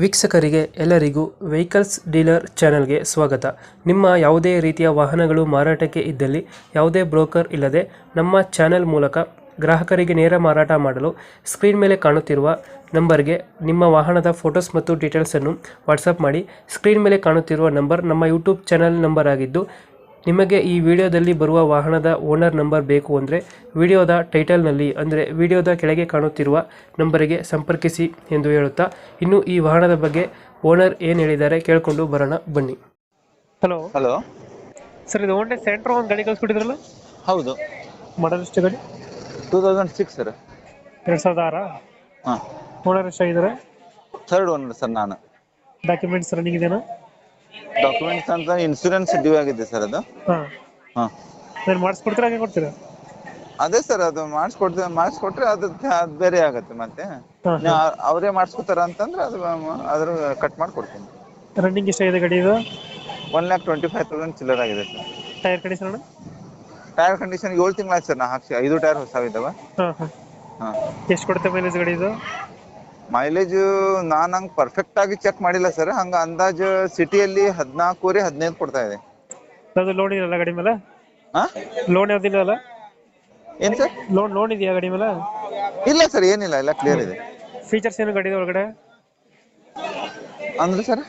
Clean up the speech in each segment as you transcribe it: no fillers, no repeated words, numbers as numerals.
ವೀಕ್ಷಕರಿಗೆ ಎಲ್ಲರಿಗೂ vehicles dealer ಚಾನೆಲ್ಗೆ ಸ್ವಾಗತ. ನಿಮ್ಮ ಯಾವುದೇ ರೀತಿಯ ವಾಹನಗಳು ಮಾರಾಟಕ್ಕೆ ಇದ್ದಲ್ಲಿ ಯಾವುದೇ ಬ್ರೋಕರ್ ಇಲ್ಲದೆ ನಮ್ಮ ಚಾನೆಲ್ ಮೂಲಕ ಗ್ರಾಹಕರಿಗೆ ನೇರ ಮಾರಾಟ ಮಾಡಲು ಸ್ಕ್ರೀನ್ ಮೇಲೆ ಕಾಣುತ್ತಿರುವ ನಂಬರ್ಗೆ ನಿಮ್ಮ ವಾಹನದ ಫೋಟೋಸ್ ಮತ್ತು ಡೀಟೇಲ್ಸನ್ನು ವಾಟ್ಸಪ್ ಮಾಡಿ. ಸ್ಕ್ರೀನ್ ಮೇಲೆ ಕಾಣುತ್ತಿರುವ ನಂಬರ್ ನಮ್ಮ ಯೂಟ್ಯೂಬ್ ಚಾನೆಲ್ ನಂಬರ್ ಆಗಿದ್ದು, ನಿಮಗೆ ಈ ವಿಡಿಯೋದಲ್ಲಿ ಬರುವ ವಾಹನದ ಓನರ್ ನಂಬರ್ ಬೇಕು ಅಂದರೆ ವಿಡಿಯೋದ ಟೈಟಲ್ನಲ್ಲಿ ಅಂದರೆ ವಿಡಿಯೋದ ಕೆಳಗೆ ಕಾಣುತ್ತಿರುವ ನಂಬರಿಗೆ ಸಂಪರ್ಕಿಸಿ ಎಂದು ಹೇಳುತ್ತಾ, ಇನ್ನು ಈ ವಾಹನದ ಬಗ್ಗೆ ಓನರ್ ಏನು ಹೇಳಿದ್ದಾರೆ ಕೇಳಿಕೊಂಡು ಬರೋಣ ಬನ್ನಿ. ಹಲೋ ಹಲೋ ಸರ್, ಇದು ಹೋಂಡಾ ಸೆಂಟ್ರೋ ಒಂದು ಗಾಡಿ ಕಳಿಸ್ಕೊಟ್ಟಿದ್ರಲ್ಲ, ಹೌದು, ಮಾಡಲ್ ಎಷ್ಟು ಗಾಡಿ? 2006 ಸರ್. 2006. ಹಾಂ, ಓನರ್ ಎಷ್ಟಾಗಿದ್ದಾರೆ? ಥರ್ಡ್ ಓನರ್ ಸರ್ ನಾನು. ಡಾಕ್ಯುಮೆಂಟ್ಸ್ ರನ್ನಿಂಗ್ ಇದೆಯಾ? ಡಾಕ್ಯುಮೆಂಟ್ಸ್ ಅಂತ ಇನ್ಸೂರೆನ್ಸ್ ಡ್ಯೂ ಆಗಿದೆ ಸರ್ ಅದು. ಹಾಂ, ಹಾಂ, ನಾನು ಮಾಡಿಸ್ಕೊಡ್ತೀರಾ ಹಾಗೆ ಕೊಡ್ತೀರಾ? ಅದೇ ಸರ್, ಅದು ಮಾಡಿಸ್ಕೊಟ್ರೆ ಅದು ಬೇರೆ ಆಗುತ್ತೆ. ಮತ್ತೆ ಹಾಂ, ಅವರೇ ಮಾಡಿಸ್ಕೊತಾರ ಅಂತಂದ್ರೆ ಅದ್ರ ಕಟ್ ಮಾಡಿ ಕೊಡ್ತೀನಿ. ರನ್ನಿಂಗ್ ಎಷ್ಟಾಗಿದೆ ಗಾಡಿ ಇದು? 1,25,000 ಚಿಲ್ಲರ್ ಆಗಿದೆ sir. Tyre condition? Tyre condition 7 ತಿಂಗಳಾಯ್ತು ಸರ್. ನಾ ಹಾಕ್ಸಿ 5 ಟೈರ್ ಹೊಸವಿದ್ದಾವೆ. ಹಾಂ ಹಾಂ. ಹಾಂ, ಎಷ್ಟು ಕೊಡುತ್ತೆ ಮೈಲೇಜ್ ಗಾಡಿ ಇದು? ಮೈಲೇಜ್ ನಾನು ಹಂಗೆ ಪರ್ಫೆಕ್ಟ್ ಆಗಿ ಚೆಕ್ ಮಾಡಿಲ್ಲ ಸರ್. ಹಂಗ ಅಂದಾಜು ಸಿಟಿಯಲ್ಲಿ 14 15 ಕೊಡ್ತಾ ಇದೆ. ಅದು ಲೋನ್ ಇದೆಯಲ್ಲ ಗಾಡಿ ಮೇಲೆ? ಹಾಂ, ಲೋನ್ ಯಾವ್ದಿಲ್ಲ ಅಲ್ಲ? ಏನ್ ಸರ್? ಲೋನ್ ಇದೆಯಾ ಗಾಡಿ ಮೇಲೆ? ಇಲ್ಲ ಸರ್, ಏನಿಲ್ಲ, ಎಲ್ಲ ಕ್ಲಿಯರ್ ಇದೆ. ಫೀಚರ್ಸ್ ಏನು ಗಾಡಿ ಒಳಗಡೆ? ಅಂದ್ರೆ ಸರ್,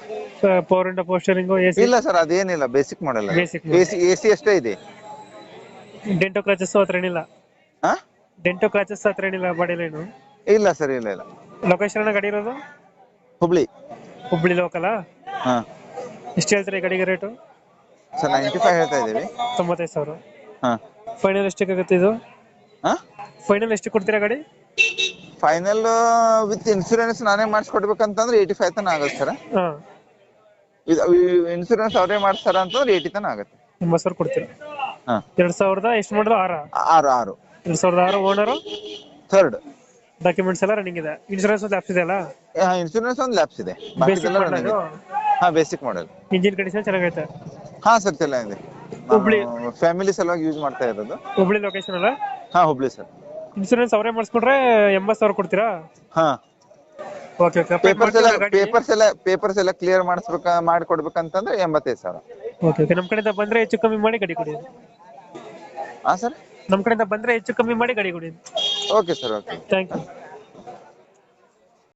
ಪವರ್ ಇಂಡ ಪೋಸ್ಟರಿಂಗು, ಎಸಿ? ಇಲ್ಲ ಸರ್, ಅದೇನಿಲ್ಲ, ಬೇಸಿಕ್ ಮಾಡಲ್. Basic ಎಸಿ ಅಷ್ಟೇ ಇದೆ. ಡೆಂಟೋ ಕ್ರಾಚಸ್ ಹತ್ರ ಏನಿಲ್ಲ? ಹಾ, ಡೆಂಟೋ ಕ್ರಾಚಸ್ ಹತ್ರ ಏನಿಲ್ಲ ಬಾಡಿ ಲೈನು? ಇಲ್ಲ ಸರ್, ಇಲ್ಲ ಇಲ್ಲ. ಲೊಕೇಶನ್ ಗಾಡಿ ಇರೋದು ಹುಬ್ಳಿ. ಹುಬ್ಳಿ ಲೋಕಲ್? ಹಾ ಎಷ್ಟು ಹೇಳ್ತೀರಿ ಗಾಡಿಗೆ ರೇಟು? ಸರ್, 95 ಹೇಳ್ತಾ ಇದೀವಿ. 95,000. ಹಾ, ಫೈನಲ್ ಎಷ್ಟಕ್ಕಾಗುತ್ತೆ ಇದು? ಹಾ, ಫೈನಲ್ ಎಷ್ಟು ಕೊಡ್ತೀರಾ ಗಾಡಿ? ಫೈನಲ್ ವಿತ್ ಇನ್ಸೂರೆನ್ಸ್ ನಾನೇ ಮಾಡಿಸ್ಕೊಡ್ಬೇಕಂತಂದ್ರೆ 85 ತನ ಆಗುತ್ತೆ ಸರ್. ಹಾಂ, ಇನ್ಸೂರೆನ್ಸ್ ಅವರೇ ಮಾಡಿಸ್ತಾರ ಅಂತಂದ್ರೆ 80 ತನ ಆಗುತ್ತೆ. 80,000 ಕೊಡ್ತೀರಾ? ಹಾ, 2000 ಎಷ್ಟು ಮಾಡಿದ್ರು? 6 2006 ಓನರು? ಥರ್ಡ್. ಡಾಕ್ಯುಮೆಂಟ್ಸ್ ಎಲ್ಲ ರನ್ನಿಂಗ್ ಇದೆ. ಇನ್ಶೂರೆನ್ಸ್ ಒಂದು ಲ್ಯಾಪ್ಸ್ ಇದೆ ಅಲ್ಲ? ಇನ್ಸೂರೆನ್ಸ್ ಒಂದು ಲ್ಯಾಪ್ಸ್ ಇದೆ. ಬಾಕಿದೆಲ್ಲ running ಇದೆ. ಹಾ, ಬೇಸಿಕ್ ಮಾಡೆಲ್. ಇಂಜಿನ್ ಕಂಡೀಷನ್ ಚೆನ್ನಾಗೈತೆ? ಹಾ ಸರ್, ಚೆನ್ನಾಗಿದೆ. ಹುಬ್ಳಿ ಫ್ಯಾಮಿಲಿ ಸಲುವಾಗಿ ಯೂಸ್ ಮಾಡ್ತಾ ಇರೋದು. ಹುಬ್ಳಿ ಲೊಕೇಶನ್ ಅಲ್ಲ? ಹಾ, ಹುಬ್ಳಿ ಸರ್. ಇನ್ಶೂರೆನ್ಸ್ ಅವರೇ ಮಾಡಿಸ್ಕೊಂಡ್ರೆ 80,000 ಕೊಡ್ತೀರಾ? ಹಾ, ಓಕೆ ಓಕೆ. ಪೇಪರ್ಸ್ ಎಲ್ಲ ಕ್ಲಿಯರ್ ಮಾಡಿಕೊಡ್ಬೇಕಂತಂದ್ರೆ 85,000. Okay okay. ನಮ್ಮ ಕಡೆಯಿಂದ ಬಂದ್ರೆ ಹೆಚ್ಚು ಕಮ್ಮಿ ಮಾಡಿ ಗಾಡಿ ಕೊಡಿ. ಹಾ ಸರ್, ನಮ್ಮ ಕಡೆಯಿಂದ ಬಂದ್ರೆ ಹೆಚ್ಚು ಕಮ್ಮಿ ಮಾಡಿ ಗಾಡಿ ಕೊಡಿ. Okay sir, okay. Thank you.